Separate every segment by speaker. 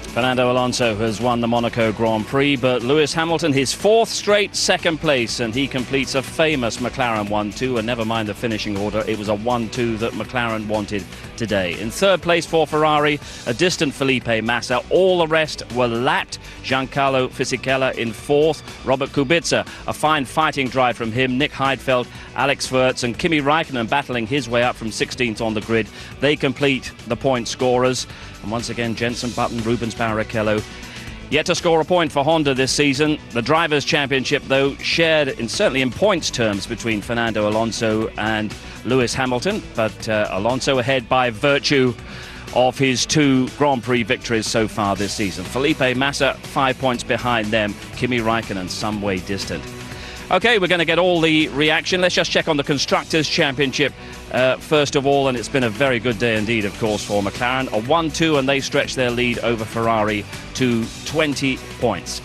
Speaker 1: Fernando Alonso has won the Monaco Grand Prix, but Lewis Hamilton, his fourth straight second place, and he completes a famous McLaren 1-2, and never mind the finishing order, it was a 1-2 that McLaren wanted today. In third place for Ferrari, a distant Felipe Massa. All the rest were lapped. Giancarlo Fisichella in fourth. Robert Kubica, a fine fighting drive from him. Nick Heidfeld, Alex Wurz and Kimi Raikkonen battling his way up from 16th on the grid. They complete the point scorers. And once again, Jenson Button, Rubens Barrichello yet to score a point for Honda this season. The Drivers' Championship, though, shared certainly in points terms between Fernando Alonso and Lewis Hamilton, but Alonso ahead by virtue of his 2 Grand Prix victories so far this season. Felipe Massa 5 points behind them. Kimi Raikkonen some way distant. OK, we're going to get all the reaction. Let's just check on the Constructors' Championship first of all, and it's been a very good day indeed, of course, for McLaren. A 1-2, and they stretch their lead over Ferrari to 20 points.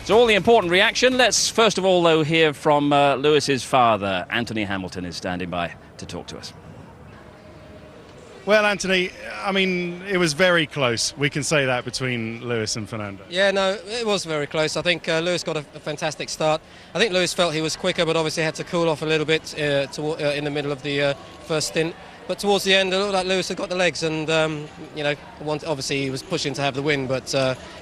Speaker 1: So all the important reaction. Let's first of all, though, hear from Lewis's father. Anthony Hamilton is standing by to talk to us.
Speaker 2: Well, Anthony, I mean, it was very close. We can say that between Lewis and Fernando.
Speaker 3: Yeah, no, it was very close. I think Lewis got a fantastic start. I think Lewis felt he was quicker, but obviously had to cool off a little bit in the middle of the first stint. But towards the end, it looked like Lewis had got the legs, and obviously he was pushing to have the win. But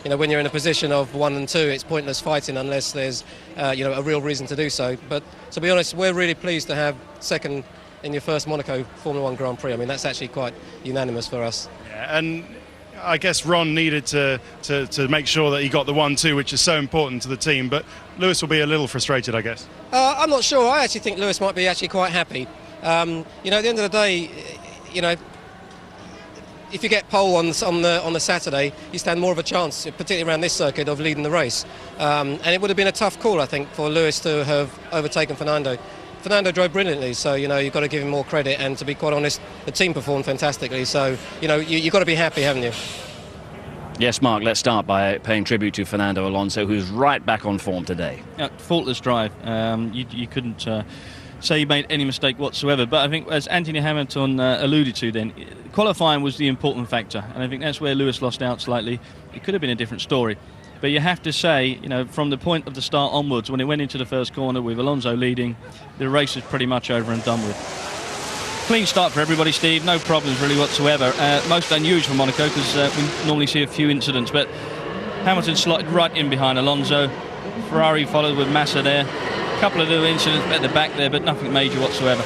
Speaker 3: when you're in a position of 1 and 2, it's pointless fighting unless there's a real reason to do so. But to be honest, we're really pleased to have second in your first Monaco Formula 1 Grand Prix. I mean, that's actually quite unanimous for us.
Speaker 2: Yeah, and I guess Ron needed to make sure that he got the 1-2, which is so important to the team. But Lewis will be a little frustrated, I guess. I'm
Speaker 3: not sure. I actually think Lewis might be actually quite happy. At the end of the day, if you get pole on the Saturday, you stand more of a chance, particularly around this circuit, of leading the race. And it would have been a tough call, I think, for Lewis to have overtaken Fernando. Fernando drove brilliantly, so you've got to give him more credit. And to be quite honest, the team performed fantastically. So you've got to be happy, haven't you?
Speaker 1: Yes, Mark, let's start by paying tribute to Fernando Alonso, who's right back on form today.
Speaker 4: Yeah, faultless drive. You couldn't say he made any mistake whatsoever. But I think, as Anthony Hamilton alluded to then, qualifying was the important factor. And I think that's where Lewis lost out slightly. It could have been a different story. But you have to say, from the point of the start onwards, when it went into the first corner with Alonso leading, the race was pretty much over and done with. Clean start for everybody, Steve. No problems really whatsoever. Most unusual for Monaco, because we normally see a few incidents. But Hamilton slotted right in behind Alonso. Ferrari followed with Massa there. A couple of little incidents at the back there, but nothing major whatsoever.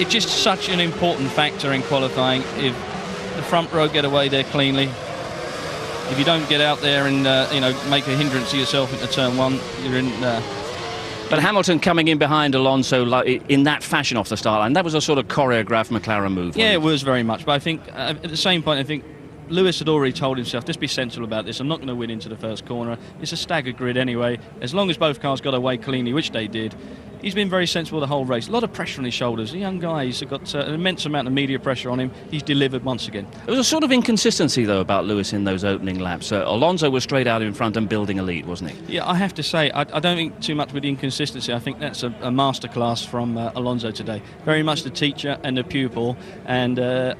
Speaker 4: It's just such an important factor in qualifying. If the front row get away there cleanly, if you don't get out there and make a hindrance to yourself into turn 1, you're in.
Speaker 1: But Hamilton coming in behind Alonso in that fashion off the start line, that was a sort of choreographed McLaren move.
Speaker 4: Yeah, it was very much. But I think at the same point, I think Lewis had already told himself, just be sensible about this. I'm not going to win into the first corner. It's a staggered grid anyway. As long as both cars got away cleanly, which they did, he's been very sensible the whole race. A lot of pressure on his shoulders. The young guy, he's got an immense amount of media pressure on him. He's delivered once again.
Speaker 1: There was a sort of inconsistency, though, about Lewis in those opening laps. Alonso was straight out in front and building a lead, wasn't he?
Speaker 4: Yeah, I have to say, I don't think too much with the inconsistency. I think that's a masterclass from Alonso today. Very much the teacher and the pupil. And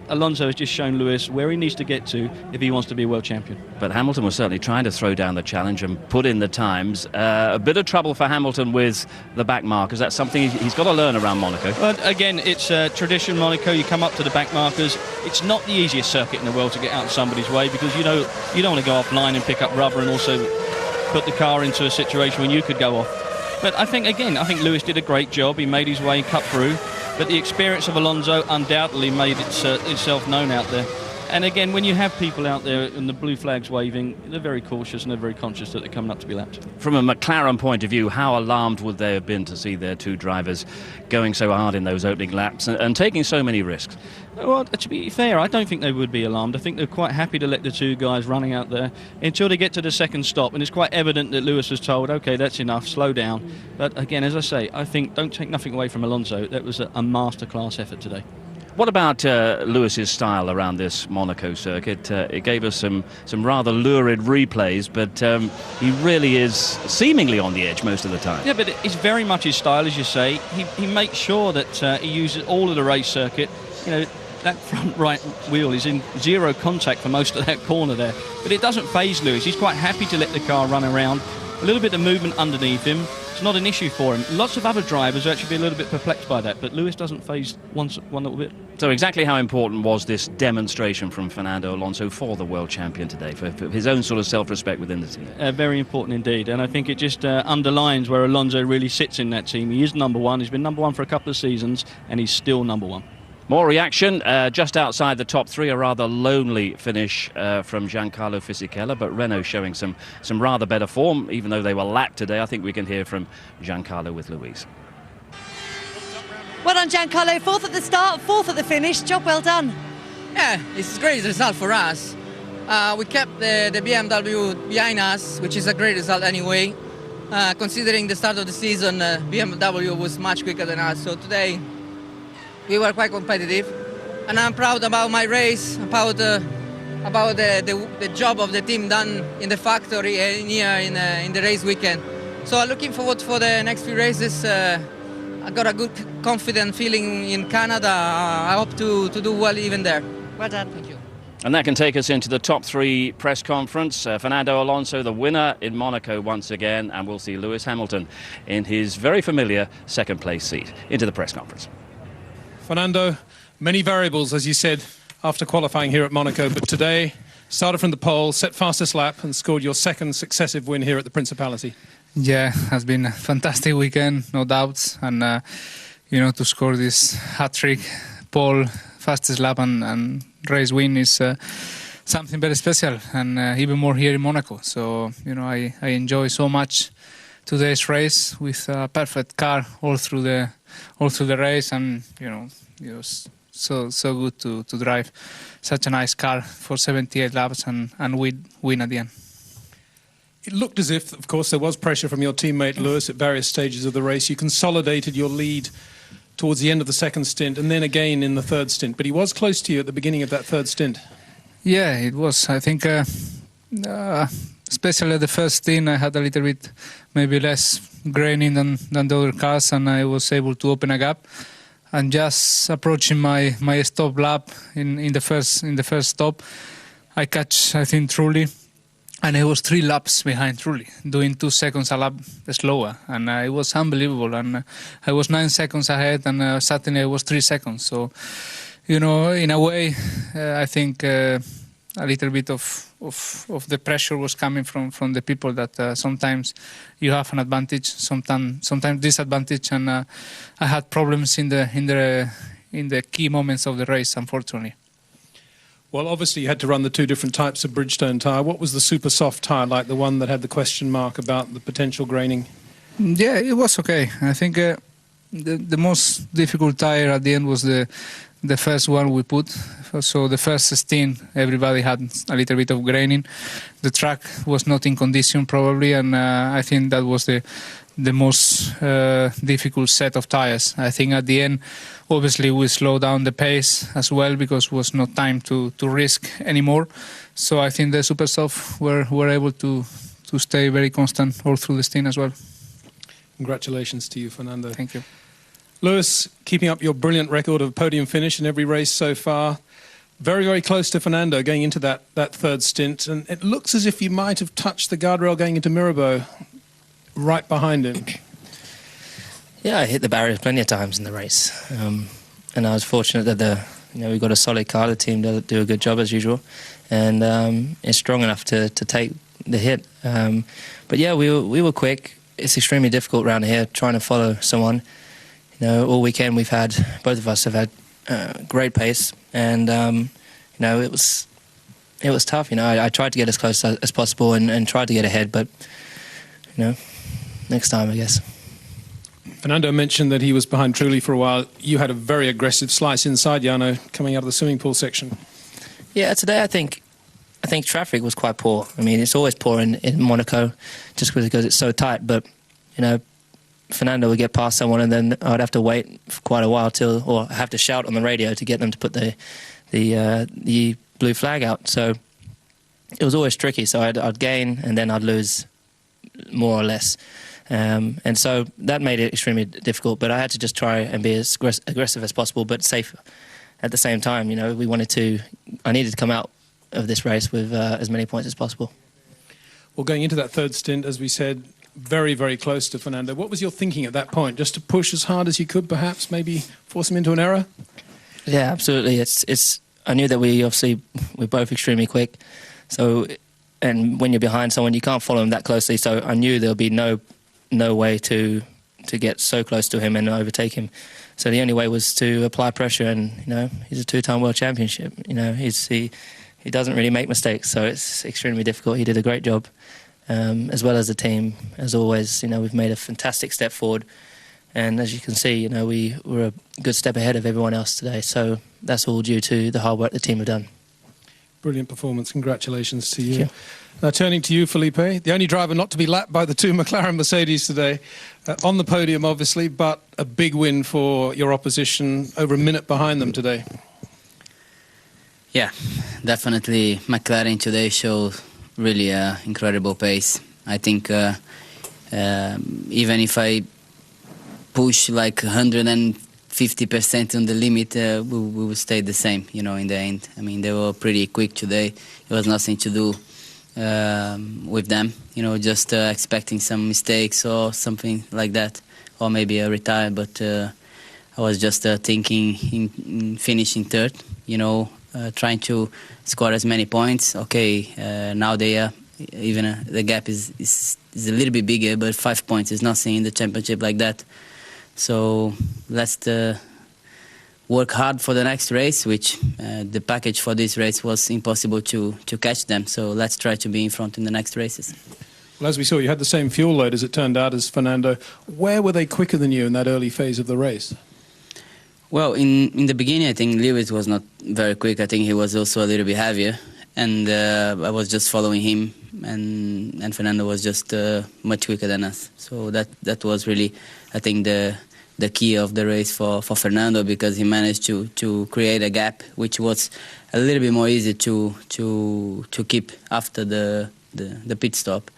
Speaker 4: Alonso has just shown Lewis where he needs to get to if he wants to be a world champion.
Speaker 1: But Hamilton was certainly trying to throw down the challenge and put in the times. A bit of trouble for Hamilton with the back markers. That's something he's got to learn around Monaco.
Speaker 4: But again, it's tradition, Monaco. You come up to the back markers. It's not the easiest circuit in the world to get out of somebody's way, because you don't want to go offline and pick up rubber and also put the car into a situation when you could go off. But I think Lewis did a great job. He made his way and cut through. But the experience of Alonso undoubtedly made itself known out there. And again, when you have people out there and the blue flag's waving, they're very cautious and they're very conscious that they're coming up to be lapped.
Speaker 1: From a McLaren point of view, how alarmed would they have been to see their 2 drivers going so hard in those opening laps and taking so many risks?
Speaker 4: Well, to be fair, I don't think they would be alarmed. I think they're quite happy to let the 2 guys running out there until they get to the second stop. And it's quite evident that Lewis was told, OK, that's enough, slow down. But again, as I say, I think don't take nothing away from Alonso. That was a masterclass effort today.
Speaker 1: What about Lewis's style around this Monaco circuit? It gave us some rather lurid replays, but he really is seemingly on the edge most of the time.
Speaker 4: Yeah, but it's very much his style, as you say. He makes sure that he uses all of the race circuit. that front right wheel is in zero contact for most of that corner there. But it doesn't faze Lewis. He's quite happy to let the car run around. A little bit of movement underneath him. It's not an issue for him. Lots of other drivers actually be a little bit perplexed by that, but Lewis doesn't faze one little bit.
Speaker 1: So exactly how important was this demonstration from Fernando Alonso for the world champion today, for his own sort of self-respect within the team?
Speaker 4: Very important indeed, and I think it just underlines where Alonso really sits in that team. He is number one. He's been number one for a couple of seasons, and he's still number one.
Speaker 1: More reaction just outside the top three. A rather lonely finish from Giancarlo Fisichella, but Renault showing some rather better form, even though they were lapped today. I think we can hear from Giancarlo with Louise.
Speaker 5: Well done, Giancarlo. Fourth at the start, fourth at the finish. Job well done.
Speaker 6: Yeah, it's a great result for us. We kept the BMW behind us, which is a great result anyway. Considering the start of the season, BMW was much quicker than us. So today we were quite competitive, and I'm proud about my race, about the job of the team done in the factory and here in the race weekend. So I'm looking forward for the next few races. I got a good, confident feeling in Canada. I hope to do well even there.
Speaker 5: Well done.
Speaker 6: Thank you.
Speaker 1: And that can take us into the top three press conference. Fernando Alonso, the winner in Monaco once again, and we'll see Lewis Hamilton in his very familiar second place seat. Into the press conference.
Speaker 7: Fernando, many variables, as you said, after qualifying here at Monaco, but today started from the pole, set fastest lap and scored your second successive win here at the Principality.
Speaker 8: Yeah, has been a fantastic weekend, no doubts, and to score this hat-trick, pole, fastest lap and race win is something very special, and even more here in Monaco. So I enjoy so much today's race with a perfect car all through the race, and it was so good to drive such a nice car for 78 laps and win at the end.
Speaker 7: It looked as if, of course, there was pressure from your teammate Lewis at various stages of the race. You consolidated your lead towards the end of the second stint and then again in the third stint. But he was close to you at the beginning of that third stint.
Speaker 8: Yeah, it was. I think especially the first stint I had a little bit maybe less graining than the other cars, and I was able to open a gap. And just approaching my stop lap in the first stop, I catch, I think, Trulli. And I was 3 laps behind Trulli, doing 2 seconds a lap slower. And it was unbelievable. And I was 9 seconds ahead, and suddenly I was 3 seconds. So, in a way, I think a little bit of the pressure was coming from the people that sometimes you have an advantage, sometimes disadvantage. And I had problems in the key moments of the race, unfortunately.
Speaker 7: Well, obviously you had to run the 2 different types of Bridgestone tyre. What was the super soft tyre like, the one that had the question mark about the potential graining?
Speaker 8: Yeah, it was okay. I think the most difficult tyre at the end was the first one we put. So the first stint, everybody had a little bit of graining. The track was not in condition probably, and I think that was the most difficult set of tyres. I think at the end, obviously we slowed down the pace as well because it was not time to risk anymore. So I think the super soft were able to stay very constant all through the stint as well.
Speaker 7: Congratulations to you, Fernando.
Speaker 8: Thank you.
Speaker 7: Lewis, keeping up your brilliant record of podium finish in every race so far. Very, very close to Fernando going into that third stint. And it looks as if you might have touched the guardrail going into Mirabeau right behind him.
Speaker 9: Yeah, I hit the barrier plenty of times in the race. And I was fortunate that we got a solid car. The team do a good job as usual. And it's strong enough to take the hit. But yeah, we were quick. It's extremely difficult around here trying to follow someone. All weekend both of us have had great pace, and it was tough. I tried to get as close as possible and tried to get ahead, but next time, I guess.
Speaker 7: Fernando mentioned that he was behind Trulli for a while. You had a very aggressive slice inside Jarno coming out of the swimming pool section.
Speaker 9: Yeah, today I think traffic was quite poor. I mean, it's always poor in Monaco, just because it's so tight. But Fernando would get past someone, and then I'd have to wait for quite a while or have to shout on the radio to get them to put the blue flag out. So it was always tricky. So I'd gain and then I'd lose more or less. And so that made it extremely difficult. But I had to just try and be as aggressive as possible, but safer. at the same time, you know, I needed to come out of this race with as many points as possible.
Speaker 7: Well, going into that third stint, as we said, very, very close to Fernando. What was your thinking at that point? Just to push as hard as you could, perhaps, maybe force him into an error?
Speaker 9: Yeah, absolutely. I knew that we're both extremely quick. So, and when you're behind someone, you can't follow him that closely. So I knew there'll be no way to get so close to him and overtake him. So the only way was to apply pressure, and you know, he's a 2-time world championship. You know, he doesn't really make mistakes, so it's extremely difficult. He did a great job, as well as the team. As always, you know, we've made a fantastic step forward, and as you can see, you know, we were a good step ahead of everyone else today. So that's all due to the hard work the team have done.
Speaker 7: Brilliant performance. Congratulations to you.
Speaker 9: Thank you.
Speaker 7: Now, turning to you, Felipe, the only driver not to be lapped by the two McLaren Mercedes today, on the podium, obviously, but a big win for your opposition, over a minute behind them today.
Speaker 10: Yeah, definitely McLaren today showed really incredible pace. I think even if I push like 150% on the limit, we will stay the same, you know, in the end. I mean, they were pretty quick today. There was nothing to do with them, you know, just expecting some mistakes or something like that, or maybe a retire. But I was just thinking in finishing third, you know, trying to score as many points. Okay, now they are even the gap is a little bit bigger, but 5 points is nothing in the championship like that. So let's work hard for the next race, which the package for this race was impossible to catch them. So let's try to be in front in the next races.
Speaker 7: Well, as we saw, you had the same fuel load, as it turned out, as Fernando. Where were they quicker than you in that early phase of the race?
Speaker 10: Well, in the beginning, I think Lewis was not very quick. I think he was also a little bit heavier. And I was just following him, and Fernando was just much quicker than us. So that was really, I think, the key of the race for Fernando, because he managed to create a gap which was a little bit more easy to keep after the pit stop.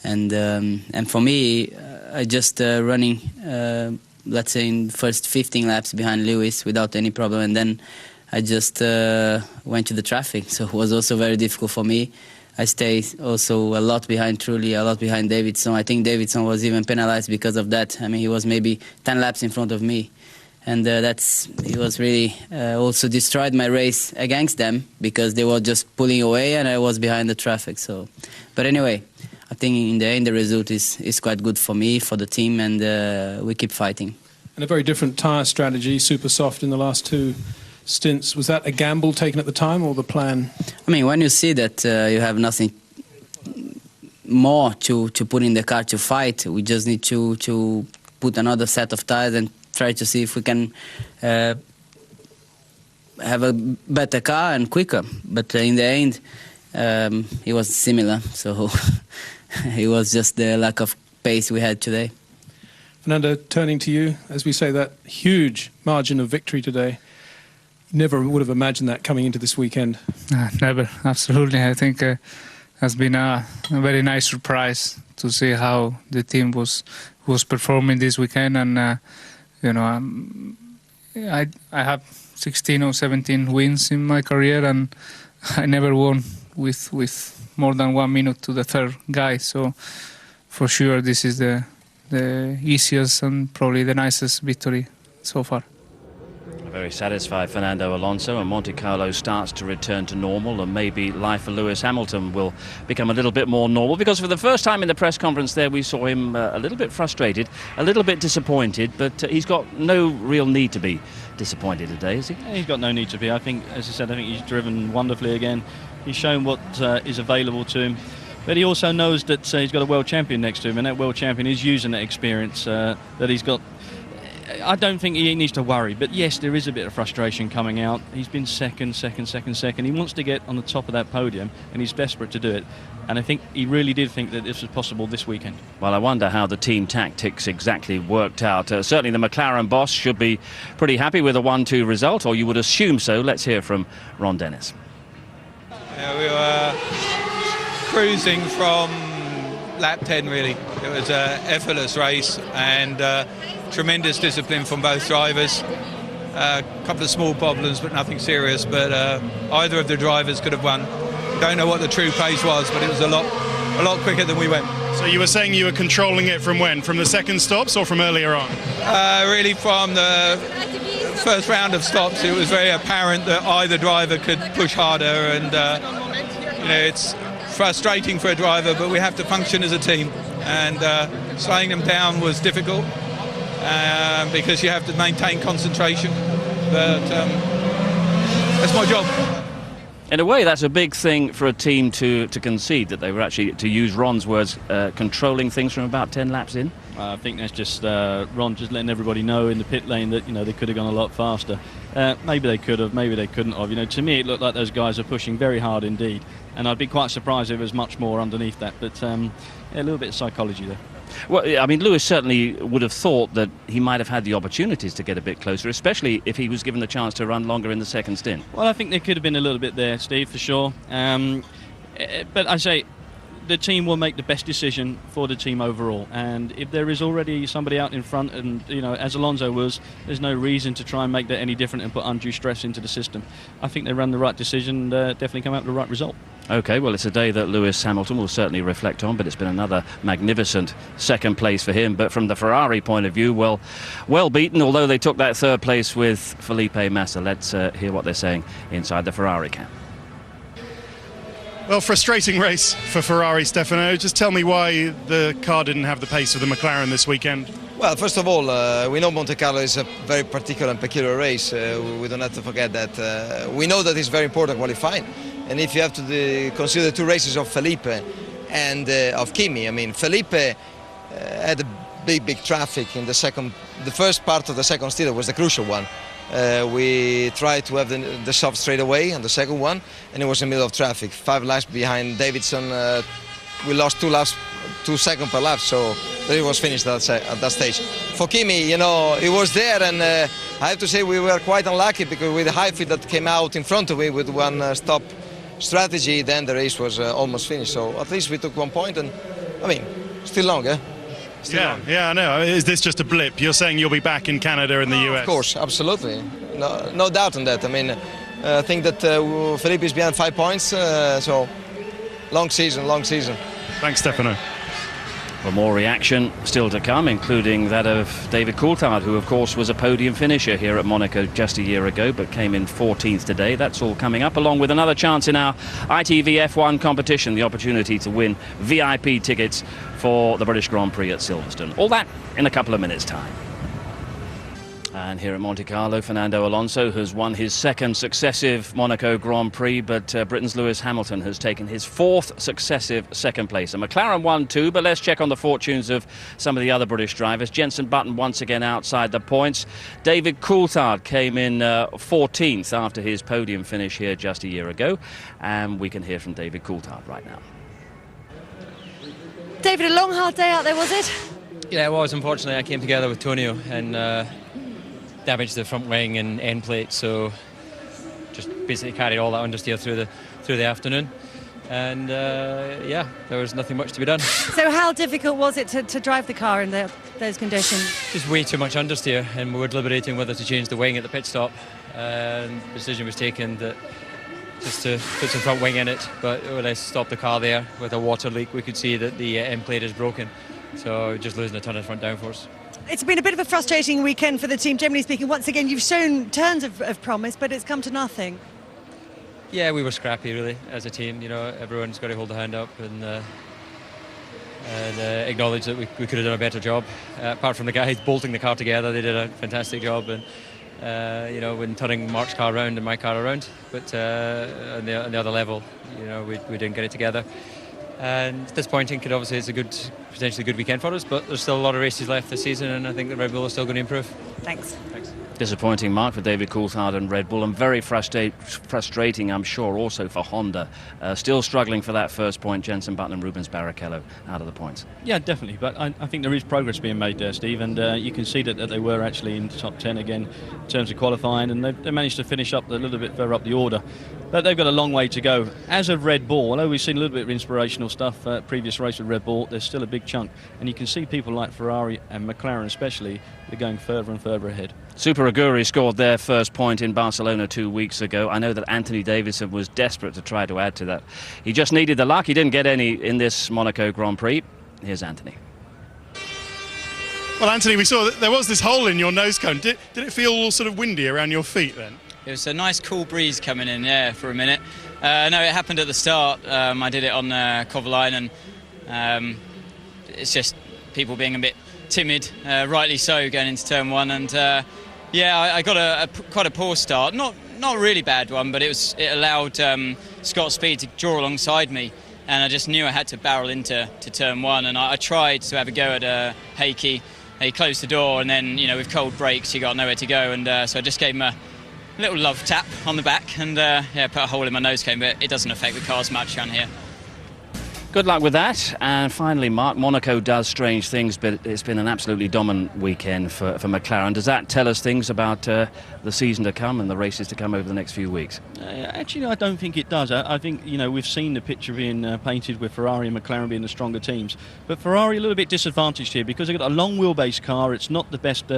Speaker 10: And for me, I just running, let's say, in the first 15 laps behind Lewis without any problem, and then I just went to the traffic, so it was also very difficult for me. I stayed also a lot behind Trulli, a lot behind Davidson. I think Davidson was even penalized because of that. I mean, he was maybe 10 laps in front of me. And he was really also destroyed my race against them, because they were just pulling away and I was behind the traffic. So, but anyway, I think in the end the result is quite good for me, for the team, and we keep fighting.
Speaker 7: And a very different tyre strategy, super soft in the last two stints. Was that a gamble taken at the time, or the plan?
Speaker 10: I mean, when you see that you have nothing more to put in the car to fight, we just need to put another set of tires and try to see if we can have a better car and quicker. But in the end, it was similar, so it was just the lack of pace we had today.
Speaker 7: Fernando, turning to you, as we say, that huge margin of victory today. Never would have imagined that coming into this weekend.
Speaker 8: Never, absolutely. I think it has been a very nice surprise to see how the team was performing this weekend. And you know, I have 16 or 17 wins in my career, and I never won with more than 1 minute to the third guy. So for sure, this is the easiest and probably the nicest victory so far.
Speaker 1: Very satisfied Fernando Alonso, and Monte Carlo starts to return to normal, and maybe life for Lewis Hamilton will become a little bit more normal, because for the first time in the press conference there we saw him a little bit frustrated, a little bit disappointed, but he's got no real need to be disappointed today, is he?
Speaker 4: He's got no need to be. I think, as I said, I think he's driven wonderfully again. He's shown what is available to him, but he also knows that he's got a world champion next to him, and that world champion is using that experience that he's got. I don't think he needs to worry, but yes, there is a bit of frustration coming out. He's been second. He wants to get on the top of that podium, and he's desperate to do it. And I think he really did think that this was possible this weekend.
Speaker 1: Well, I wonder how the team tactics exactly worked out. Certainly the McLaren boss should be pretty happy with a 1-2 result, or you would assume so. Let's hear from Ron Dennis.
Speaker 11: Yeah, we were cruising from lap 10, really. It was an effortless race, and tremendous discipline from both drivers. A couple of small problems, but nothing serious. But either of the drivers could have won. Don't know what the true pace was, but it was a lot quicker than we went.
Speaker 2: So you were saying you were controlling it from when? From the second stops or from earlier on?
Speaker 11: Really from the first round of stops, it was very apparent that either driver could push harder, and it's frustrating for a driver, but we have to function as a team, and slowing them down was difficult because you have to maintain concentration, but that's my job.
Speaker 1: In a way, that's a big thing for a team to concede, that they were actually, to use Ron's words, controlling things from about 10 laps in.
Speaker 4: I think that's just Ron just letting everybody know in the pit lane that they could have gone a lot faster. Maybe they could have, maybe they couldn't have. To me, it looked like those guys are pushing very hard indeed, and I'd be quite surprised if there was much more underneath that. But a little bit of psychology there.
Speaker 1: Well, I mean, Lewis certainly would have thought that he might have had the opportunities to get a bit closer, especially if he was given the chance to run longer in the second stint.
Speaker 4: Well, I think there could have been a little bit there, Steve, for sure. But I say the team will make the best decision for the team overall. And if there is already somebody out in front, and as Alonso was, there's no reason to try and make that any different and put undue stress into the system. I think they ran the right decision, definitely come out with the right result.
Speaker 1: OK, well, it's a day that Lewis Hamilton will certainly reflect on, but it's been another magnificent second place for him. But from the Ferrari point of view, well beaten, although they took that third place with Felipe Massa. Let's hear what they're saying inside the Ferrari camp.
Speaker 2: Well, frustrating race for Ferrari, Stefano. Just tell me why the car didn't have the pace of the McLaren this weekend.
Speaker 12: Well, first of all, we know Monte Carlo is a very particular and peculiar race. We don't have to forget that. We know that it's very important qualifying. And if you have to consider the two races of Felipe and of Kimi, I mean, Felipe had a big traffic in the first part of the second stint was the crucial one. We tried to have the soft straight away on the second one, and it was in the middle of traffic. 5 laps behind Davidson. We lost 2 seconds per lap, so it was finished at that stage. For Kimi, he was there, and I have to say we were quite unlucky because with the high field that came out in front of me with one stop strategy, then the race was almost finished. So at least we took 1 point, and I mean, still long, eh?
Speaker 2: Yeah, I know. Is this just a blip? You're saying you'll be back in Canada and the US?
Speaker 12: Of course, absolutely. No doubt on that. I mean, I think that Felipe is behind 5 points, so long season.
Speaker 2: Thanks, Stefano.
Speaker 1: Well, more reaction still to come, including that of David Coulthard, who, of course, was a podium finisher here at Monaco just a year ago, but came in 14th today. That's all coming up, along with another chance in our ITV F1 competition, the opportunity to win VIP tickets for the British Grand Prix at Silverstone. All that in a couple of minutes' time. And here at Monte Carlo, Fernando Alonso has won his second successive Monaco Grand Prix, but Britain's Lewis Hamilton has taken his 4th successive second place. A McLaren won too, but let's check on the fortunes of some of the other British drivers. Jenson Button once again outside the points. David Coulthard came in 14th after his podium finish here just a year ago, and we can hear from David Coulthard right now.
Speaker 5: David, a long, hard day out there, was it?
Speaker 13: Yeah, it was. Unfortunately, I came together with Tonio and damaged the front wing and end plate, so just basically carried all that understeer through the afternoon, and yeah, there was nothing much to be done.
Speaker 5: So how difficult was it to drive the car in those conditions?
Speaker 13: Just way too much understeer, and we were deliberating whether to change the wing at the pit stop, and the decision was taken that just to put some front wing in it, but when I stopped the car there with a water leak, we could see that the end plate is broken, so just losing a ton of front downforce.
Speaker 5: It's been a bit of a frustrating weekend for the team, generally speaking. Once again, you've shown tons of promise, but it's come to nothing.
Speaker 13: Yeah, we were scrappy, really, as a team. Everyone's got to hold a hand up and acknowledge that we could have done a better job. Apart from the guys bolting the car together, they did a fantastic job. And when turning Mark's car around and my car around, but on the other level, we didn't get it together. And disappointing, obviously it's a potentially good weekend for us, but there's still a lot of races left this season, and I think the Red Bull is still going to improve.
Speaker 5: Thanks.
Speaker 1: Disappointing mark for David Coulthard and Red Bull, and very frustrating, I'm sure, also for Honda. Still struggling for that first point, Jenson Button and Rubens Barrichello out of the points.
Speaker 4: Yeah, definitely, but I think there is progress being made there, Steve, and you can see that they were actually in the top 10 again in terms of qualifying, and they managed to finish up a little bit further up the order. But they've got a long way to go. As of Red Bull, although we've seen a little bit of inspirational stuff previous race with Red Bull, there's still a big chunk, and you can see people like Ferrari and McLaren especially, they're going further and further ahead.
Speaker 1: Super Aguri scored their first point in Barcelona 2 weeks ago. I know that Anthony Davidson was desperate to try to add to that. He just needed the luck. He didn't get any in this Monaco Grand Prix. Here's Anthony.
Speaker 2: Well, Anthony, we saw that there was this hole in your nose cone. Did it feel all sort of windy around your feet then?
Speaker 14: It was a nice cool breeze coming in, yeah, for a minute. No, it happened at the start. I did it on Kovalainen, and it's just people being a bit timid, rightly so, going into turn one. And yeah, I got quite a poor start. Not a really bad one, but it allowed Scott Speed to draw alongside me, and I just knew I had to barrel into turn one. And I tried to have a go at Heikki. He closed the door, and then, you know, with cold brakes, he got nowhere to go, and so I just gave him a little love tap on the back, and yeah, put a hole in my nose cone, but it doesn't affect the cars much down here.
Speaker 1: Good luck with that. And finally, Mark, Monaco does strange things, but it's been an absolutely dominant weekend for McLaren. Does that tell us things about the season to come and the races to come over the next few weeks?
Speaker 4: Actually, I don't think it does. I think, you know, we've seen the picture being painted with Ferrari and McLaren being the stronger teams. But Ferrari a little bit disadvantaged here because they've got a long wheelbase car. It's not the best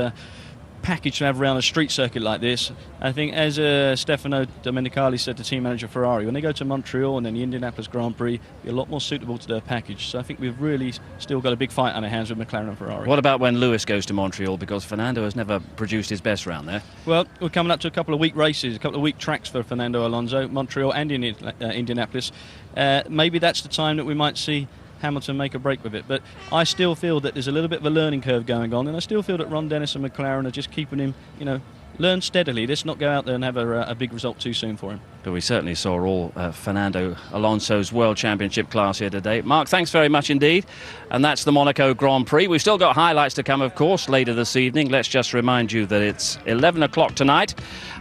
Speaker 4: package to have around a street circuit like this. I think, as Stefano Domenicali said, the team manager Ferrari, when they go to Montreal and then the Indianapolis Grand Prix, be a lot more suitable to their package. So I think we've really still got a big fight on our hands with McLaren and Ferrari.
Speaker 1: What about when Lewis goes to Montreal? Because Fernando has never produced his best round there.
Speaker 4: Well, we're coming up to a couple of week races, a couple of week tracks for Fernando Alonso, Montreal and Indianapolis. Maybe that's the time that we might see Hamilton make a break with it, but I still feel that there's a little bit of a learning curve going on, and I still feel that Ron Dennis and McLaren are just keeping him, you know, learn steadily. Let's not go out there and have a big result too soon for him.
Speaker 1: But we certainly saw all Fernando Alonso's World Championship class here today. Mark, thanks very much indeed. And that's the Monaco Grand Prix. We've still got highlights to come, of course, later this evening. Let's just remind you that it's 11 o'clock tonight.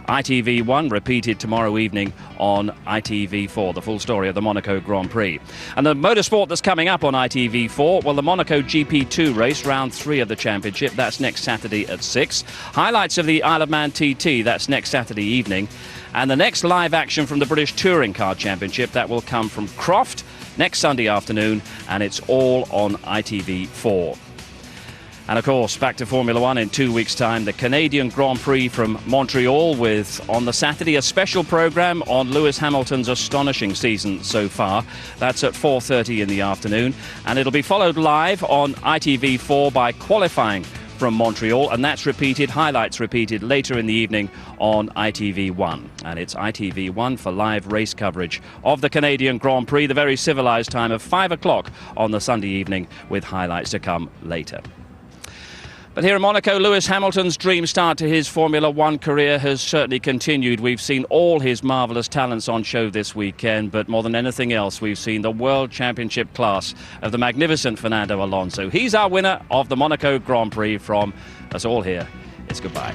Speaker 1: ITV1 repeated tomorrow evening on ITV4, the full story of the Monaco Grand Prix. And the motorsport that's coming up on ITV4, well, the Monaco GP2 race, round 3 of the championship, that's next Saturday at 6. Highlights of the Isle of Man TT, that's next Saturday evening. And the next live action from the British Touring Car Championship, that will come from Croft next Sunday afternoon, and it's all on ITV4. And of course, back to Formula One in 2 weeks' time, the Canadian Grand Prix from Montreal, with on the Saturday a special programme on Lewis Hamilton's astonishing season so far. That's at 4:30 in the afternoon, and it'll be followed live on ITV4 by qualifying from Montreal, and that's repeated, highlights repeated later in the evening on ITV1. And it's ITV1 for live race coverage of the Canadian Grand Prix, the very civilised time of 5 o'clock on the Sunday evening, with highlights to come later. But here in Monaco, Lewis Hamilton's dream start to his Formula One career has certainly continued. We've seen all his marvellous talents on show this weekend, but more than anything else, we've seen the World Championship class of the magnificent Fernando Alonso. He's our winner of the Monaco Grand Prix. From us all here, it's goodbye.